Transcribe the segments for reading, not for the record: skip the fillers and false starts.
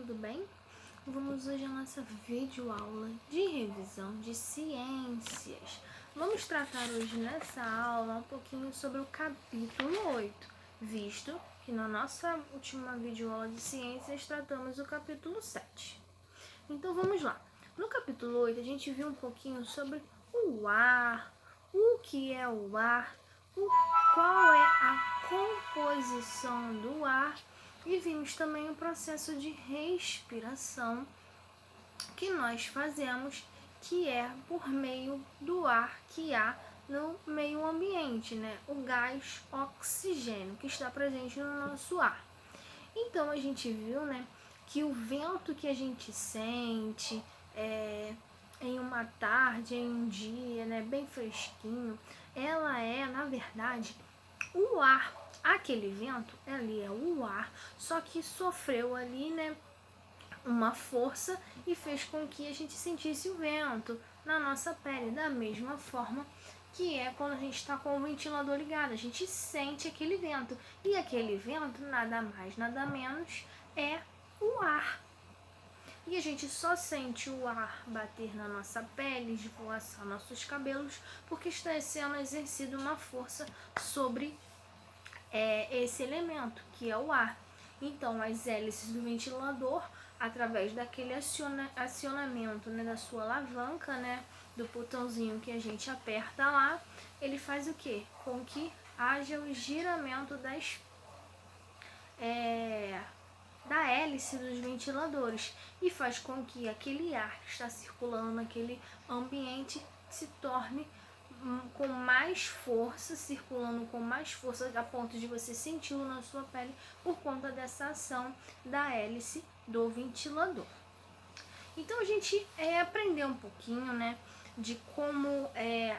tudo bem? Vamos hoje à nossa videoaula de revisão de ciências. Vamos tratar hoje nessa aula um pouquinho sobre o capítulo 8, visto que na nossa última videoaula de ciências tratamos o capítulo 7. Então vamos lá. No capítulo 8 a gente viu um pouquinho sobre o ar, o que é o ar, qual é a composição do ar e vimos também o processo de respiração que nós fazemos, que é por meio do ar que há no meio ambiente, né? O gás oxigênio que está presente no nosso ar. Então a gente viu, né, que o vento que a gente sente em uma tarde, em um dia, né, bem fresquinho, ela é, na verdade, o ar. Aquele vento ali é o ar, só que sofreu ali, né, uma força e fez com que a gente sentisse o vento na nossa pele, da mesma forma que é quando a gente está com o ventilador ligado, a gente sente aquele vento, e aquele vento nada mais, nada menos é o ar. E a gente só sente o ar bater na nossa pele, esvoaçar nossos cabelos, porque está sendo exercida uma força sobre esse elemento, que é o ar. Então, as hélices do ventilador, através daquele acionamento, né, da sua alavanca, né, do botãozinho que a gente aperta lá, ele faz o quê? Com que haja o giramento da hélice dos ventiladores e faz com que aquele ar que está circulando naquele ambiente se torne com mais força, circulando com mais força, a ponto de você senti-lo na sua pele por conta dessa ação da hélice do ventilador. Então a gente aprendeu um pouquinho, né, de como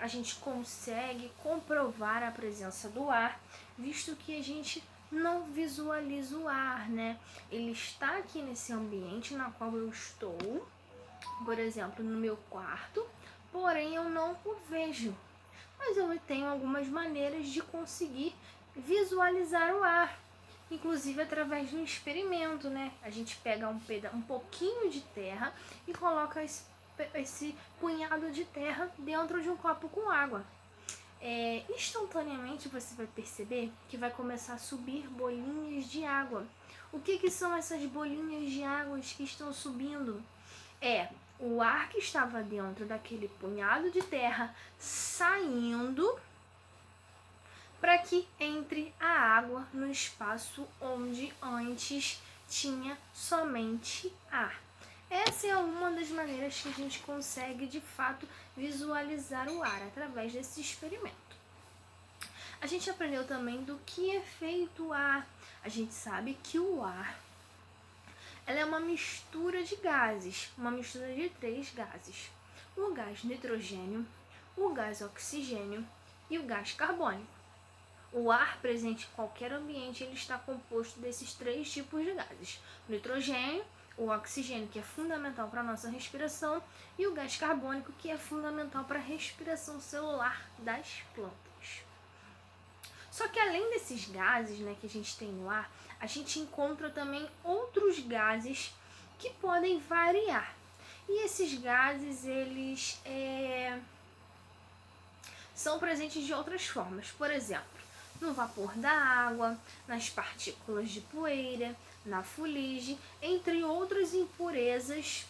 a gente consegue comprovar a presença do ar, visto que a gente não visualiza o ar, né? Ele está aqui nesse ambiente na qual eu estou, por exemplo, no meu quarto, porém eu não o vejo. Mas eu tenho algumas maneiras de conseguir visualizar o ar, inclusive através do experimento, né? A gente pega um pouquinho de terra e coloca esse punhado de terra dentro de um copo com água. Instantaneamente você vai perceber que vai começar a subir bolinhas de água. O que são essas bolinhas de água que estão subindo? O ar que estava dentro daquele punhado de terra saindo para que entre a água no espaço onde antes tinha somente ar. Essa é uma das maneiras que a gente consegue de fato visualizar o ar através desse experimento. A gente aprendeu também do que é feito o ar. A gente sabe que o ar ela é uma mistura de gases, uma mistura de 3 gases: o gás nitrogênio, o gás oxigênio e o gás carbônico. O ar presente em qualquer ambiente ele está composto desses 3 tipos de gases: o nitrogênio, o oxigênio, que é fundamental para a nossa respiração, e o gás carbônico, que é fundamental para a respiração celular das plantas. Só que além desses gases, né, que a gente tem no ar, a gente encontra também outros gases que podem variar. E esses gases, eles são presentes de outras formas. Por exemplo, no vapor da água, nas partículas de poeira, na fuligem, entre outras impurezas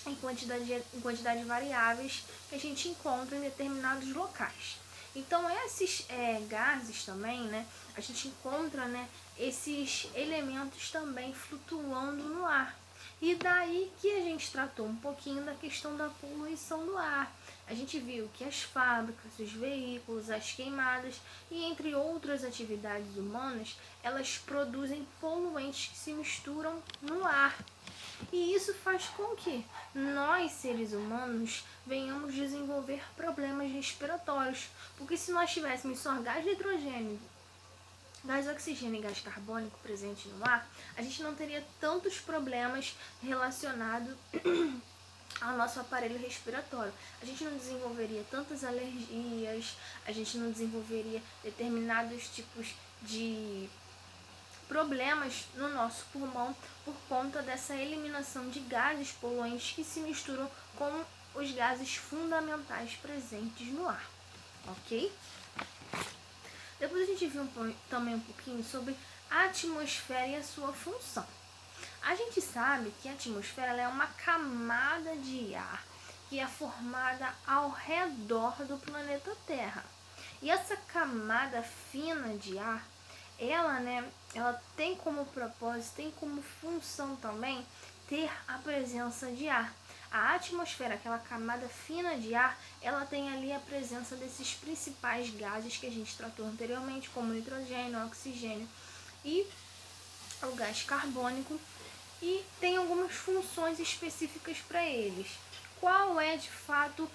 em quantidade variáveis que a gente encontra em determinados locais. Então esses gases também, né, a gente encontra, né, esses elementos também flutuando no ar. E daí que a gente tratou um pouquinho da questão da poluição do ar. A gente viu que as fábricas, os veículos, as queimadas e entre outras atividades humanas, elas produzem poluentes que se misturam no ar. E isso faz com que nós, seres humanos, venhamos desenvolver problemas respiratórios. Porque se nós tivéssemos só gás nitrogênio, gás oxigênio e gás carbônico presente no ar, a gente não teria tantos problemas relacionados ao nosso aparelho respiratório. A gente não desenvolveria tantas alergias, a gente não desenvolveria determinados tipos de problemas no nosso pulmão por conta dessa eliminação de gases poluentes que se misturam com os gases fundamentais presentes no ar, ok? Depois a gente viu também um pouquinho sobre a atmosfera e a sua função. A gente sabe que a atmosfera ela é uma camada de ar que é formada ao redor do planeta Terra. E essa camada fina de ar, ela tem como propósito, tem como função também ter a presença de ar. A atmosfera, aquela camada fina de ar, ela tem ali a presença desses principais gases que a gente tratou anteriormente, como nitrogênio, oxigênio e o gás carbônico, e tem algumas funções específicas para eles. Qual é de fato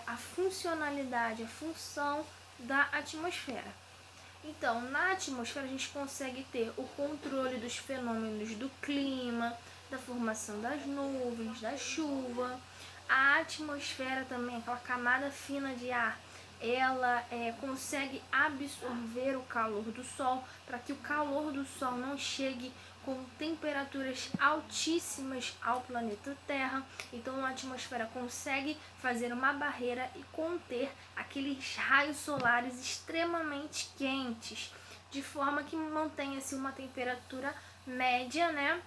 a funcionalidade, a função da atmosfera? Então, na atmosfera a gente consegue ter o controle dos fenômenos do clima, da formação das nuvens, da chuva. A atmosfera também, aquela camada fina de ar, ela consegue absorver o calor do Sol, para que o calor do Sol não chegue com temperaturas altíssimas ao planeta Terra. Então a atmosfera consegue fazer uma barreira e conter aqueles raios solares extremamente quentes, de forma que mantenha-se uma temperatura média, né?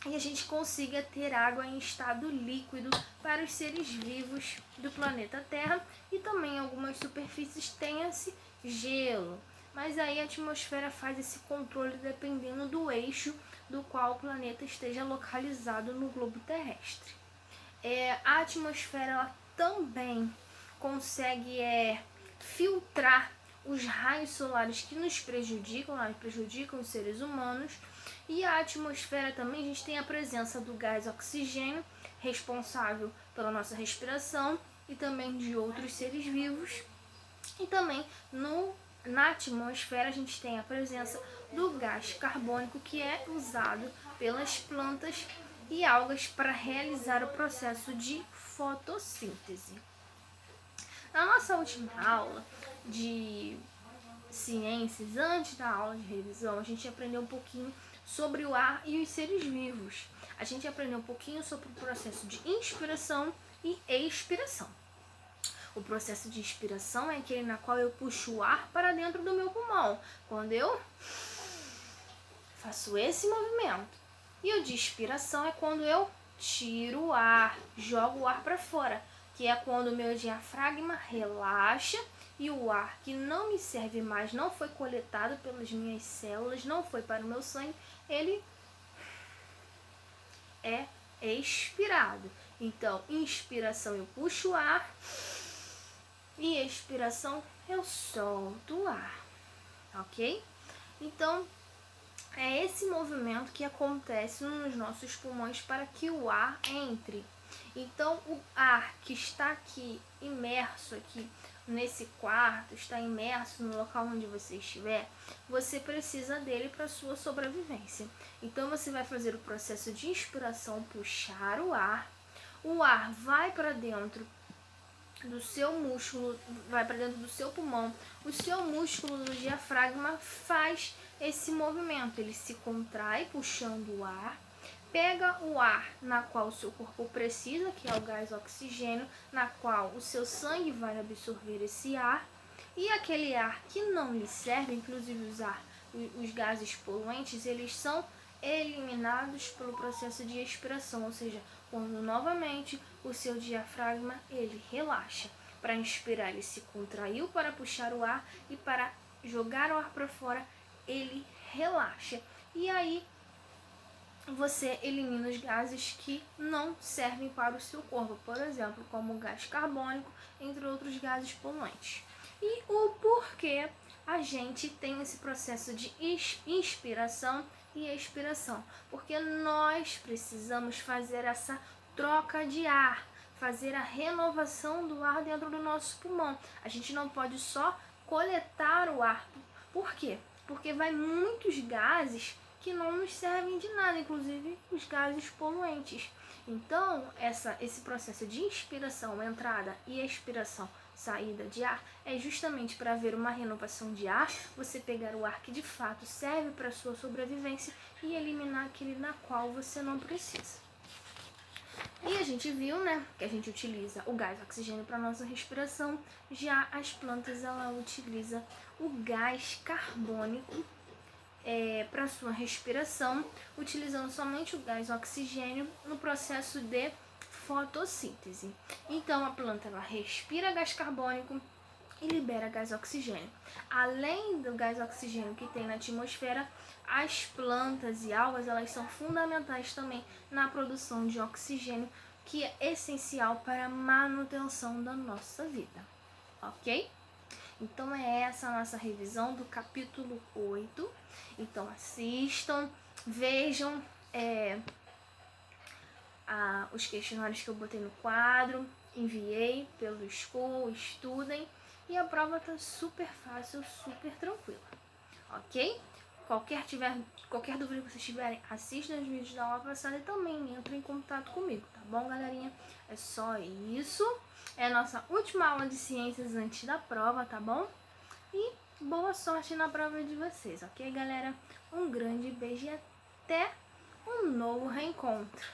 E a gente consiga ter água em estado líquido para os seres vivos do planeta Terra, e também em algumas superfícies tenha-se gelo. Mas aí a atmosfera faz esse controle dependendo do eixo do qual o planeta esteja localizado no globo terrestre. A atmosfera ela também consegue filtrar os raios solares que nos prejudicam os seres humanos. E a atmosfera também, a gente tem a presença do gás oxigênio, responsável pela nossa respiração e também de outros seres vivos. E também na atmosfera a gente tem a presença do gás carbônico, que é usado pelas plantas e algas para realizar o processo de fotossíntese. Na nossa última aula de ciências, antes da aula de revisão, a gente aprendeu um pouquinho sobre o ar e os seres vivos. A gente aprendeu um pouquinho sobre o processo de inspiração e expiração. O processo de inspiração é aquele na qual eu puxo o ar para dentro do meu pulmão, quando eu faço esse movimento. E o de expiração é quando eu tiro o ar, jogo o ar para fora, que é quando o meu diafragma relaxa e o ar que não me serve mais, não foi coletado pelas minhas células, não foi para o meu sangue, ele é expirado. Então, inspiração eu puxo o ar e expiração eu solto o ar, ok? Então, é esse movimento que acontece nos nossos pulmões para que o ar entre. Então, o ar que está aqui, imerso aqui nesse quarto, está imerso no local onde você estiver, você precisa dele para a sua sobrevivência. Então, você vai fazer o processo de inspiração, puxar o ar vai para dentro do seu músculo, vai para dentro do seu pulmão, o seu músculo do diafragma faz esse movimento, ele se contrai puxando o ar, pega o ar na qual o seu corpo precisa, que é o gás oxigênio, na qual o seu sangue vai absorver esse ar, e aquele ar que não lhe serve, inclusive os gases poluentes, eles são eliminados pelo processo de expiração, ou seja, quando novamente o seu diafragma ele relaxa. Para inspirar ele se contraiu para puxar o ar, e para jogar o ar para fora ele relaxa. E aí você elimina os gases que não servem para o seu corpo, por exemplo, como o gás carbônico, entre outros gases poluentes. E o porquê a gente tem esse processo de inspiração e expiração? Porque nós precisamos fazer essa troca de ar, fazer a renovação do ar dentro do nosso pulmão. A gente não pode só coletar o ar. Por quê? Porque vai muitos gases que não nos servem de nada, inclusive os gases poluentes. Então, esse processo de inspiração, entrada, e expiração saída de ar, é justamente para haver uma renovação de ar, você pegar o ar que de fato serve para a sua sobrevivência e eliminar aquele na qual você não precisa. E a gente viu, né, que a gente utiliza o gás oxigênio para nossa respiração, já as plantas ela utiliza o gás carbônico para sua respiração, utilizando somente o gás oxigênio no processo de fotossíntese. Então a planta ela respira gás carbônico e libera gás oxigênio. Além do gás oxigênio que tem na atmosfera, as plantas e algas elas são fundamentais também na produção de oxigênio, que é essencial para a manutenção da nossa vida, ok? Então é essa a nossa revisão do capítulo 8. Então assistam, vejam os questionários que eu botei no quadro, enviei pelo School, estudem. E a prova tá super fácil, super tranquila, ok? Qualquer dúvida que vocês tiverem, assistam os vídeos da aula passada e também entrem em contato comigo, tá bom, galerinha? É só isso. É a nossa última aula de ciências antes da prova, tá bom? E boa sorte na prova de vocês, ok, galera? Um grande beijo e até um novo reencontro.